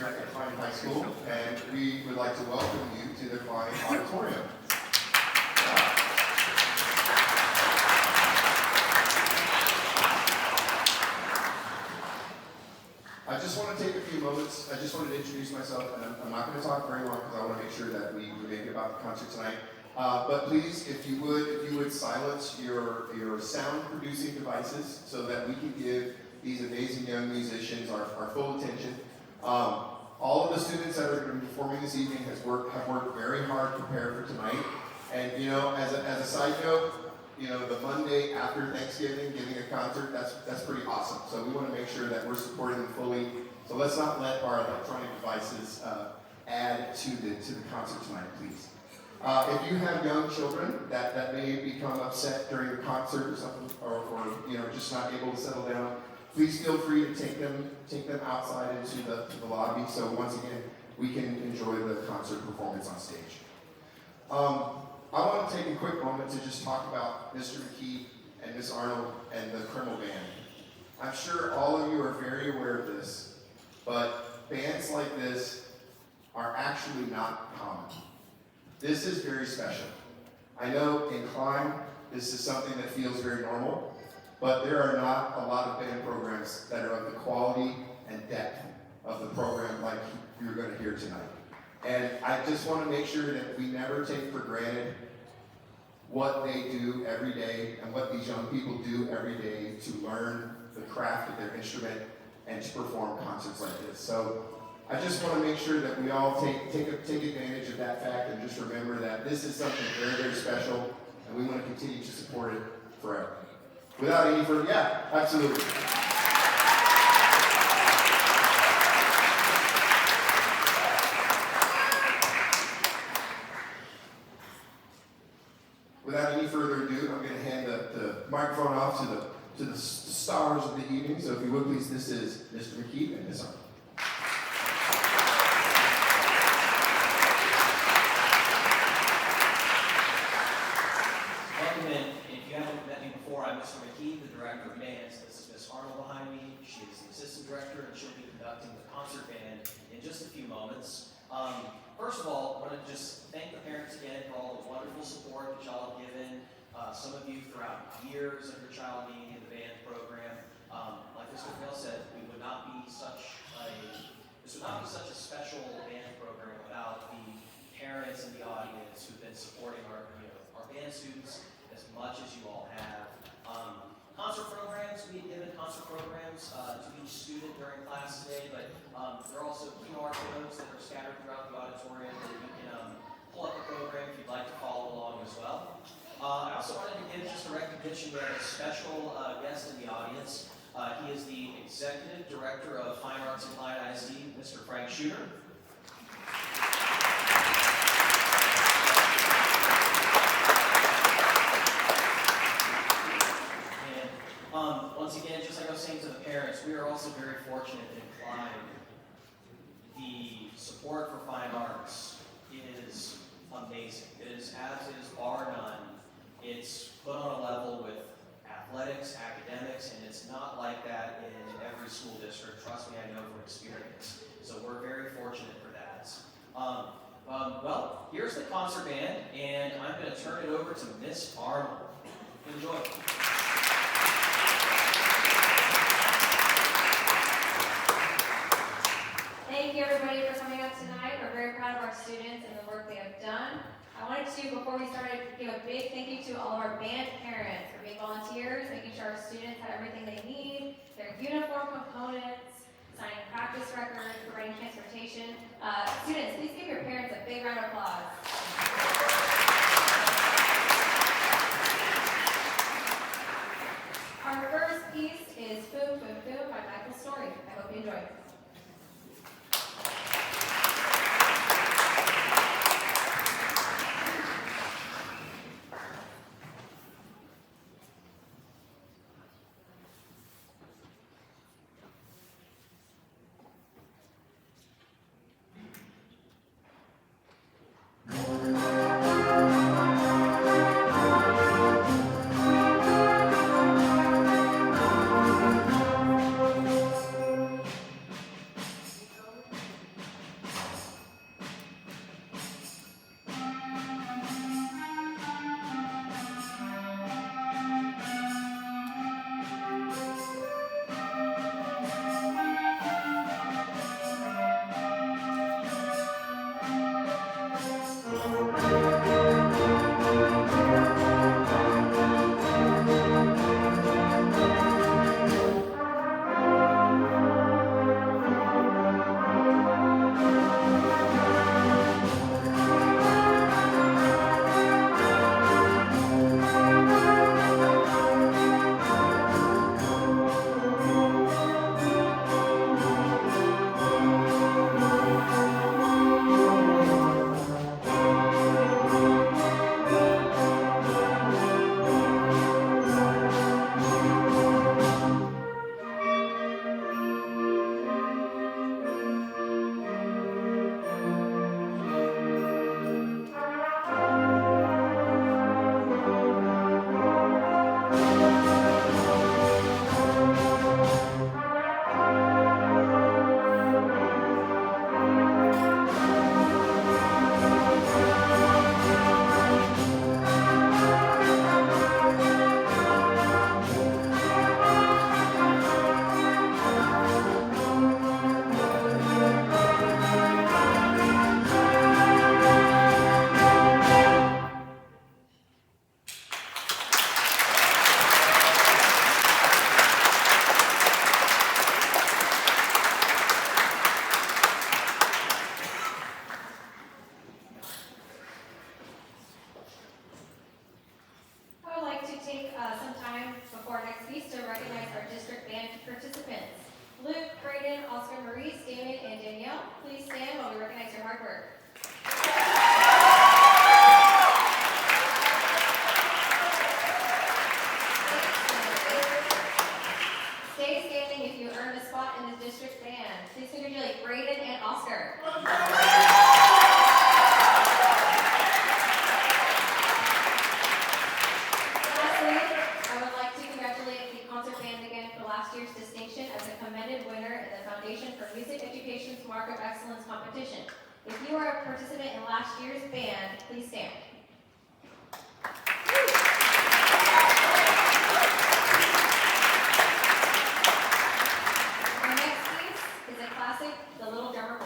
here at Klein High School, and we would like to welcome you to the Klein Auditorium. I just want to take a few moments. I just wanted to introduce myself, and I'm not going to talk very long because I want to make sure that we make it about the concert tonight. But please, if you would silence your sound-producing devices so that we can give these amazing young musicians our full attention. All of the students that are going to be performing this evening have worked very hard to prepare for tonight. And you know, as a side note, you know, the Monday after Thanksgiving, giving a concert, that's pretty awesome. So we want to make sure that we're supporting them fully. So let's not let our electronic devices add to the concert tonight, please. If you have young children that may become upset during the concert or something, or you know, just not able to settle down, please feel free to take them outside into the lobby. So once again, we can enjoy the concert performance on stage. I want to take a quick moment to just talk about Mr. McKee and Miss Arnold and the Krimmel Band. I'm sure all of you are very aware of this, but bands like this are actually not common. This is very special. I know in Klein, this is something that feels very normal, but there are not a lot of band programs that are of the quality and depth of the program like you're going to hear tonight. And I just want to make sure that we never take for granted what they do every day and what these young people do every day to learn the craft of their instrument and to perform concerts like this. So I just want to make sure that we all take advantage of that fact and just remember that this is something very, very special, and we want to continue to support it forever. Without any further, yeah, absolutely. Without any further ado, I'm going to hand the microphone off to the stars of the evening. So if you would please, this is Mr. McKee and Miss Arnold. Welcome in. If you haven't met me before, I'm Mr. McKee, the director of bands. This is Miss Arnold behind me. She is the assistant director, and she'll be conducting the concert band in just a few moments. First of all, I want to just thank the parents again for all the wonderful support that y'all have given. Some of you throughout years of your child being in the band program. Like Mr. Krimmel said, this would not be such a special band program without the parents and the audience who've been supporting our band students as much as you all have. Concert programs, we had given concert programs to each student during class today, but there are also QR codes that are scattered throughout the auditorium that you can pull up the program if you'd like to follow along as well. I also wanted to give just a recognition. We have a special guest in the audience. He is the Executive Director of Fine Arts at Klein ISD, Mr. Frank Shooter. Once again, just like I was saying to the parents, we are also very fortunate in Klein. The support for fine arts is amazing. It is, as is bar none. It's put on a level with athletics, academics, and it's not like that in every school district. Trust me, I know from experience. So we're very fortunate for that. Well, here's the concert band, and I'm going to turn it over to Miss Arnold. Enjoy. Thank you everybody for coming up tonight. We're very proud of our students and the work they have done. I wanted to, before we started, give a big thank you to all of our band parents for being volunteers, making sure our students had everything they need, their uniform components, signing practice records, providing transportation. Students, please give your parents a big round of applause. Our first piece is Boom Boom Boom by Michael Story. I hope you enjoy it. work. Stay standing if you earned a spot in the district band. Please congratulate Braden and Oscar. Lastly, I would like to congratulate the concert band again for last year's distinction as a commended winner in the Foundation for Music Education's Mark of Excellence competition. If you are a participant in last year's band, please stand. Our next piece is a classic, The Little Drummer Boy.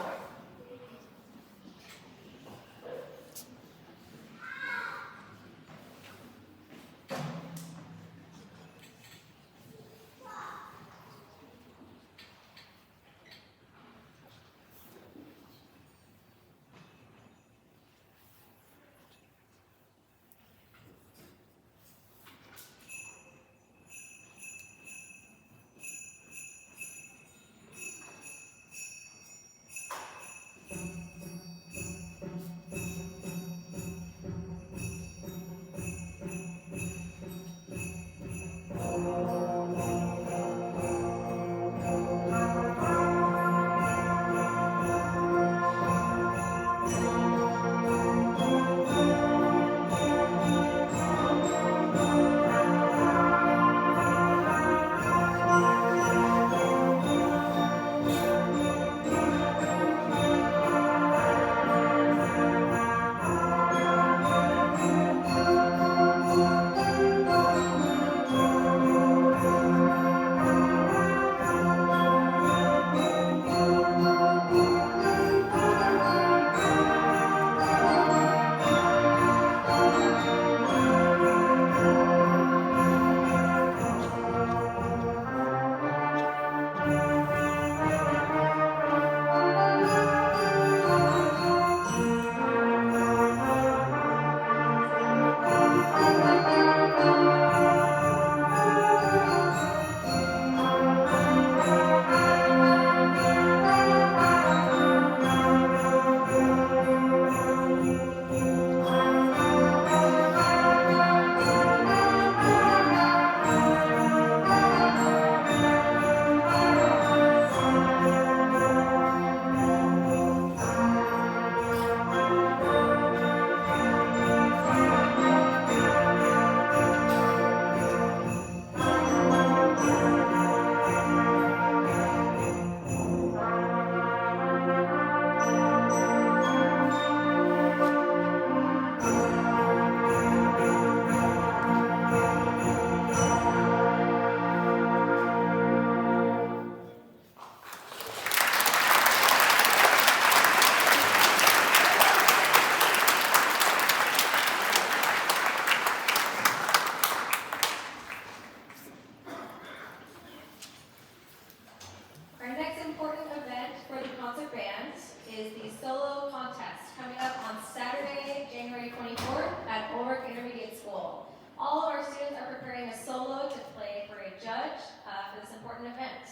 Our next important event for the concert band is the solo contest coming up on Saturday, January 24th at Ulrich Intermediate School. All of our students are preparing a solo to play for a judge for this important event.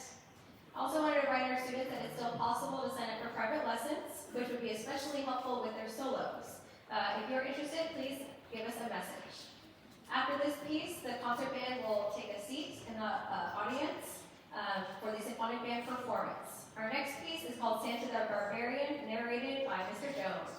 I also wanted to remind our students that it's still possible to sign up for private lessons, which would be especially helpful with their solos. If you're interested, please give us a message. After this piece, the concert band will take a seat in the audience for the symphonic band performance. Our next piece is called Santa the Barbarian, narrated by Mr. Jones.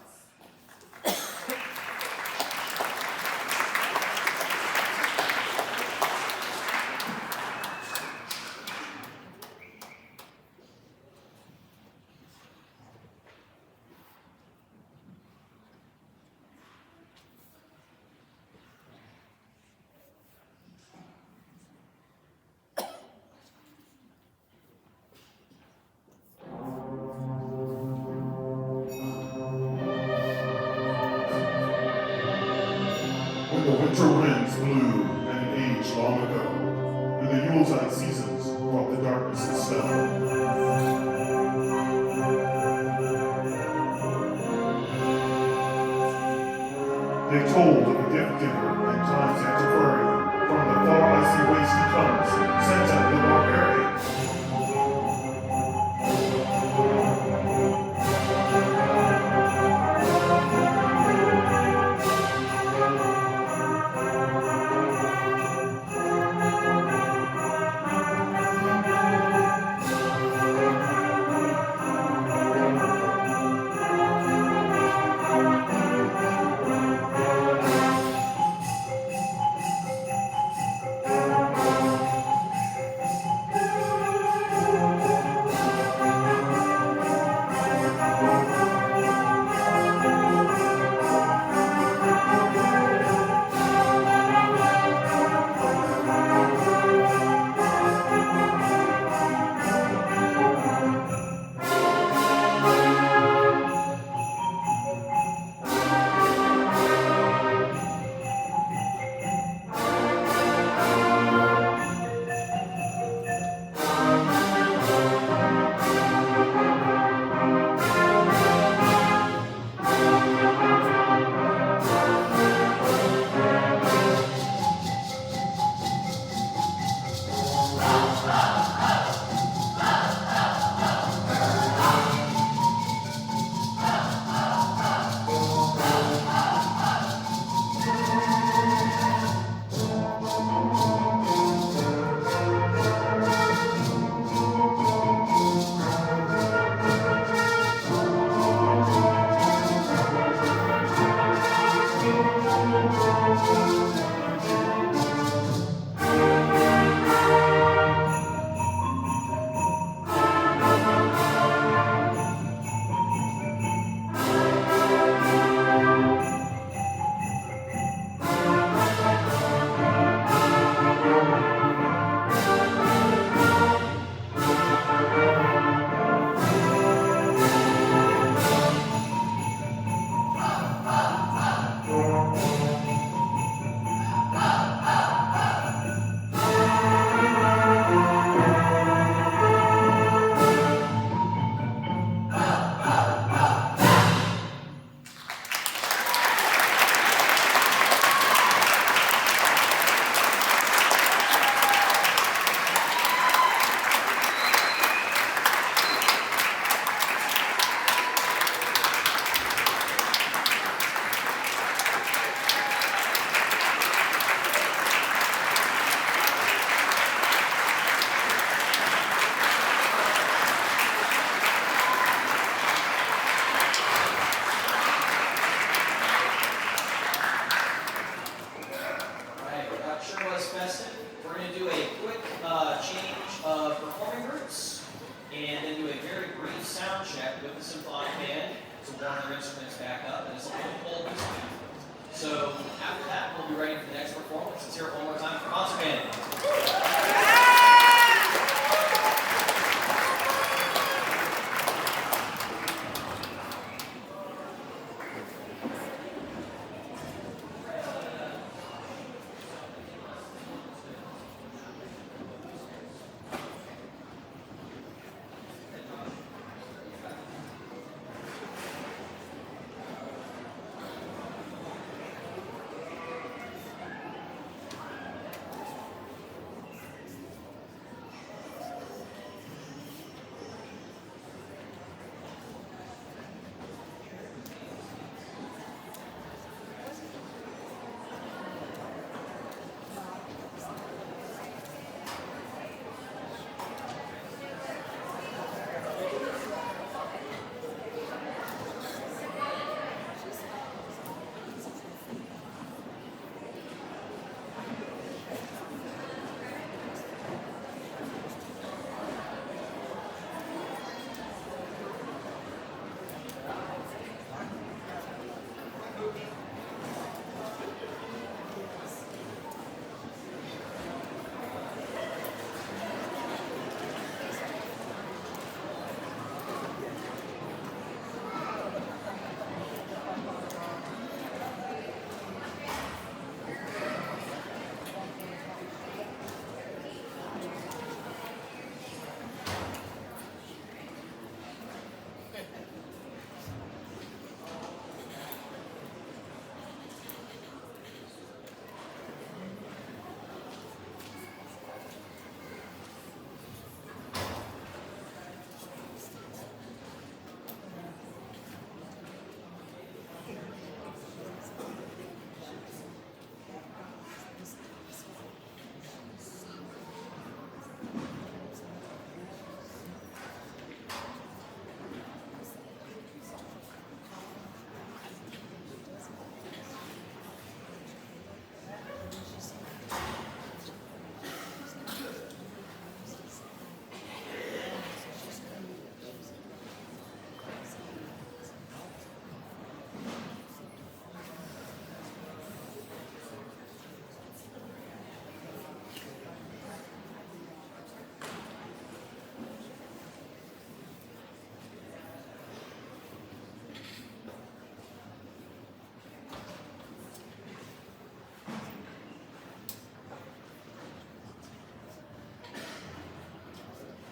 When the winter winds blew in an age long ago, and the Yuletide seasons brought the darkness and snow. They told of a gift giver in time's antiquarian. From the far icy waste he comes, Santa the Barbarian. the symphonic band to warm their instruments back up, and it's a little cold this week. So after that, we'll be ready for the next performance. Let's hear it one more time for concert band.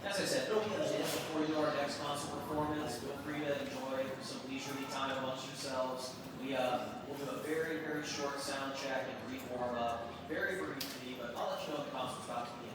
As I said, it'll be a minute before you do our next concert performance. Feel free to enjoy some leisurely time amongst yourselves. We'll do a very, very short sound check and brief warm up, very briefly, but I'll let you know when the concert's about to begin.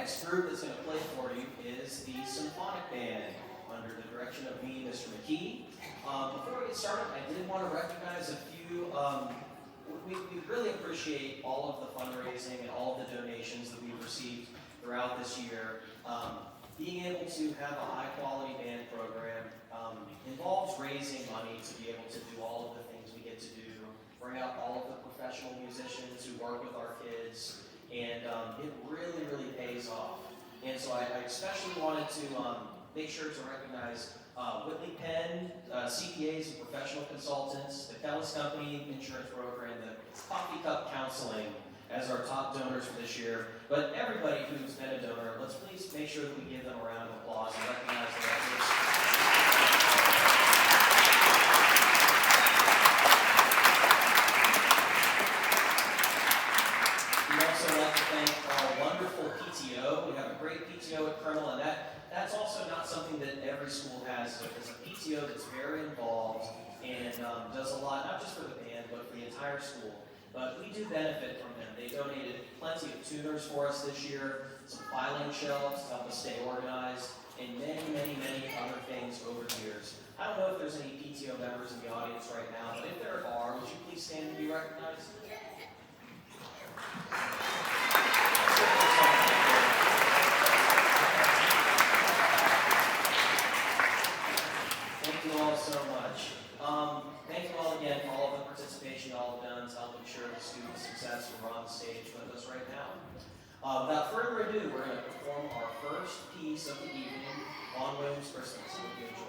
next group that's going to play for you is the Symphonic Band under the direction of me, Mr. McKee. Before we get started, I did want to recognize a few. We really appreciate all of the fundraising and all of the donations that we've received throughout this year. Being able to have a high-quality band program involves raising money to be able to do all of the things we get to do, bring out all of the professional musicians who work with our kids, and it really, really pays off. And so I especially wanted to make sure to recognize Whitley Penn, CPAs and professional consultants, the Kellis Company Insurance Broker, and the Coffee Cup Counseling as our top donors for this year. But everybody who's been a donor, let's please make sure that we give them a round of applause and recognize their efforts. We'd also like to thank our wonderful PTO. We have a great PTO at Krimmel, and that's also not something that every school has. So there's a PTO that's very involved and does a lot, not just for the band, but for the entire school. But we do benefit from them. They donated plenty of tuners for us this year, some filing shelves to help us stay organized, and many, many, many other things over the years. I don't know if there's any PTO members in the audience right now, but if there are, would you please stand and be recognized? Thank you all so much. Thank you all again for all of the participation you all have done to help ensure the student success who are on the stage with us right now. Without further ado, we're going to perform our first piece of the evening on Williams Christmas. Hope you enjoy.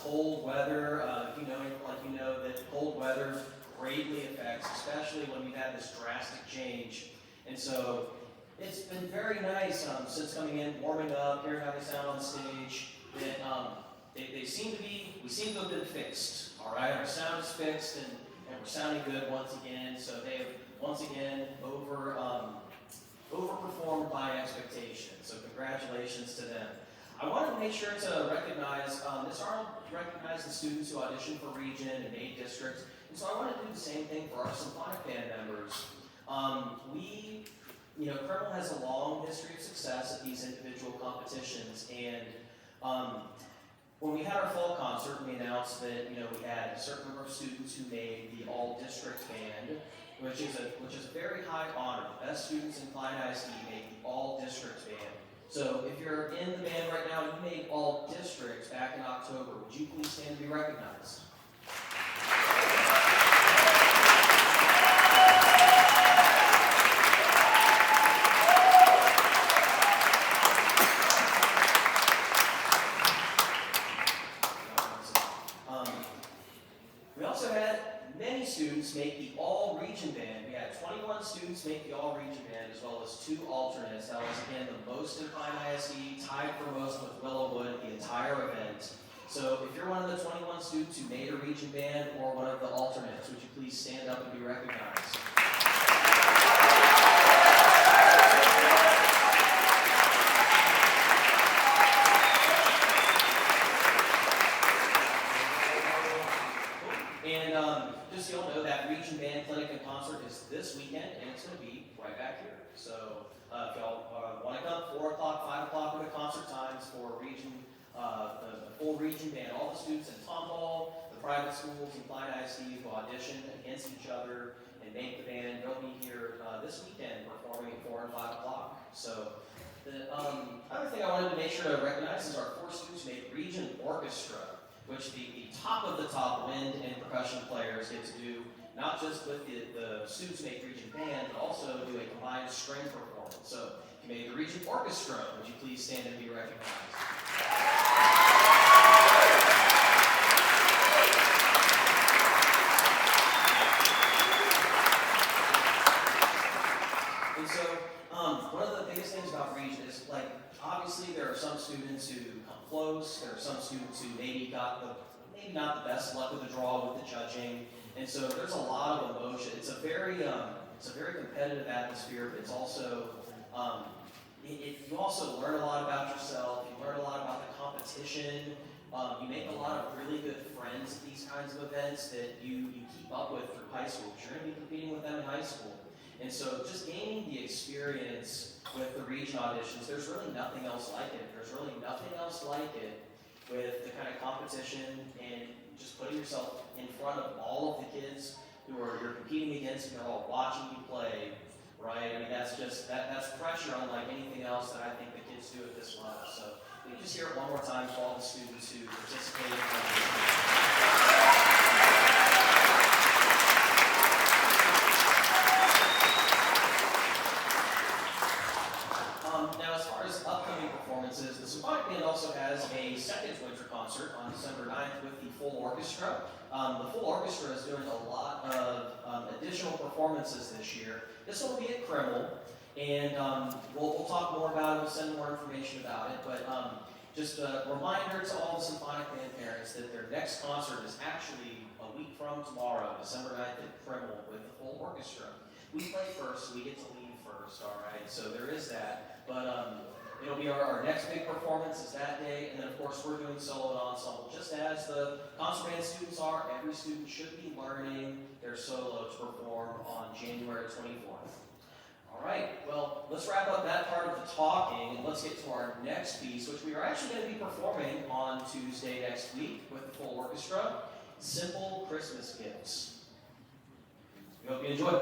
cold weather, you know that cold weather greatly affects, especially when we've had this drastic change. And so it's been very nice since coming in, warming up, hearing how they sound on stage. That we seem to have been fixed. All right, our sound is fixed, and we're sounding good once again. So they have once again overperformed my expectations. So congratulations to them. I wanted to make sure to recognize, Ms. Arnold recognized the students who auditioned for Region and made district, and so I want to do the same thing for our symphonic band members. Krimmel has a long history of success at these individual competitions, and when we had our fall concert, we announced that we had a certain number of students who made the all-district band, which is a very high honor. The best students in Klein ISD make the all-district band. So if you're in the band right now, you made all districts back in October. Would you please stand to be recognized? We also had many students make the all-region band. We had 21 students make the all-region band, as well as 2 alternates. That was, again, the most in Klein ISD, tied for most with Willowwood, the entire event. So if you're one of the 21 students who made a region band or one of the alternates, would you please stand up and be recognized? Just so you'll know, that Region Band Clinic and Concert is this weekend, and it's going to be right back here. So if y'all want to come, 4 o'clock, 5 o'clock are the concert times for Region, the full Region Band. All the students in Tomball, the private schools in Klein ISD who audition against each other and make the band, they'll be here this weekend performing at 4 and 5 o'clock. So the other thing I wanted to make sure to recognize is our 4 students made Region Orchestra, which the top of the top wind and percussion players get to do, not just with the students who make Region Band, but also do a combined string performance. So if you made the Region Orchestra, would you please stand and be recognized? And so one of the biggest things about Region is, obviously there are some students who come close, there are some students who maybe not the best luck with the draw with the judging, and so there's a lot of emotion. It's a very competitive atmosphere, but it's also you also learn a lot about yourself. You learn a lot about the competition. You make a lot of really good friends at these kinds of events that you keep up with through high school. You're going to be competing with them in high school, and so just gaining the experience with the region auditions, there's really nothing else like it. There's really nothing else like it with the kind of competition and just putting yourself in front of all of the kids who you're competing against, and they're all watching you play, right? I mean, that's pressure unlike anything else that I think the kids do at this level. So we can just hear it one more time for all the students who participated. Now, as far as upcoming performances, the Symphonic Band also has a second winter concert on December 9th with the full orchestra. The full orchestra is doing a lot of additional performances this year. This will be at Krimmel, and we'll talk more about it. We'll send more information about it. But just a reminder to all the Symphonic Band parents that their next concert is actually a week from tomorrow, December 9th at Krimmel with the full orchestra. We play first, so we get to lead first, all right? So there is that. But it'll be our next big performance is that day, and then of course we're doing solo and ensemble. Just as the concert band students are, every student should be learning their solo to perform on January 24th. All right, well, let's wrap up that part of the talking, and let's get to our next piece, which we are actually going to be performing on Tuesday next week with the full orchestra, Simple Christmas Gifts. We hope you enjoy it.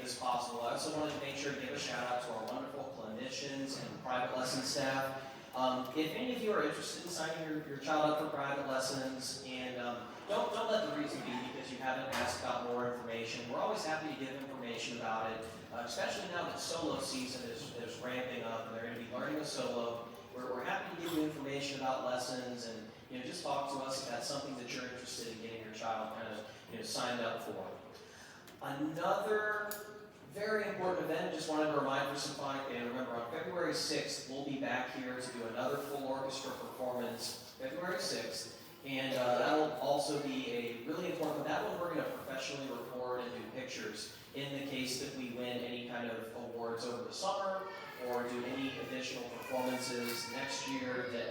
as possible. I also wanted to make sure to give a shout out to our wonderful clinicians and private lesson staff. If any of you are interested in signing your child up for private lessons, and don't let the reason be because you haven't asked about more information. We're always happy to give information about it, especially now that solo season is ramping up and they're going to be learning a solo. We're happy to give you information about lessons, and just talk to us if that's something that you're interested in getting your child kind of signed up for. Another very important event, just wanted to remind for Symphonic Band, remember on February 6th, we'll be back here to do another full orchestra performance, February 6th, and that'll also be a really important one. That one we're going to professionally record and do pictures in the case that we win any kind of awards over the summer or do any additional performances next year that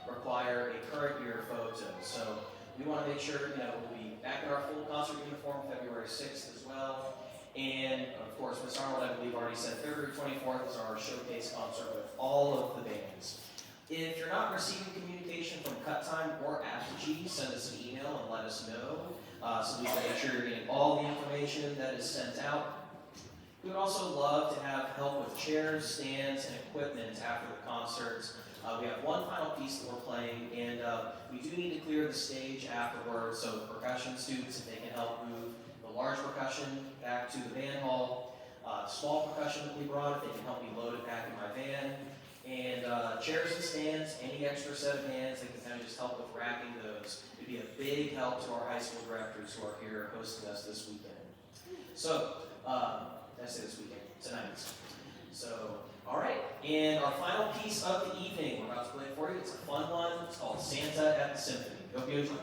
require a current year photo. So we want to make sure, we'll be back in our full concert uniform February 6th as well. And of course, Ms. Arnold, I believe, already said February 24th is our showcase concert with all of the bands. If you're not receiving communication from Cut Time or Apogee, send us an email and let us know so we can make sure you're getting all the information that is sent out. We would also love to have help with chairs, stands, and equipment after the concerts. We have one final piece that we're playing, and we do need to clear the stage afterwards, so percussion students, if they can help move the large percussion back to the band hall, small percussion that we brought, if they can help me load it back in my van, and chairs and stands, any extra set of hands that can kind of just help with racking those. It'd be a big help to our high school directors who are here hosting us this weekend. So, I say this weekend, tonight. So, all right, and our final piece of the evening, we're about to play it for you. It's a fun one. It's called Santa at the Symphony. Hope you enjoy.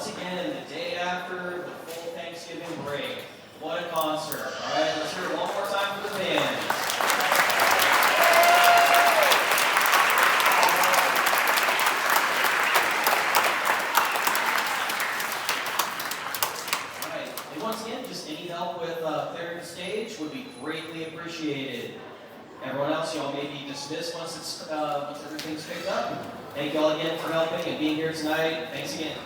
once again, the day after the full Thanksgiving break. What a concert. All right, let's hear it one more time for the band. All right, and once again, just any help with clearing the stage would be greatly appreciated. Everyone else, y'all may be dismissed once everything's picked up. Thank y'all again for helping and being here tonight. Thanks again.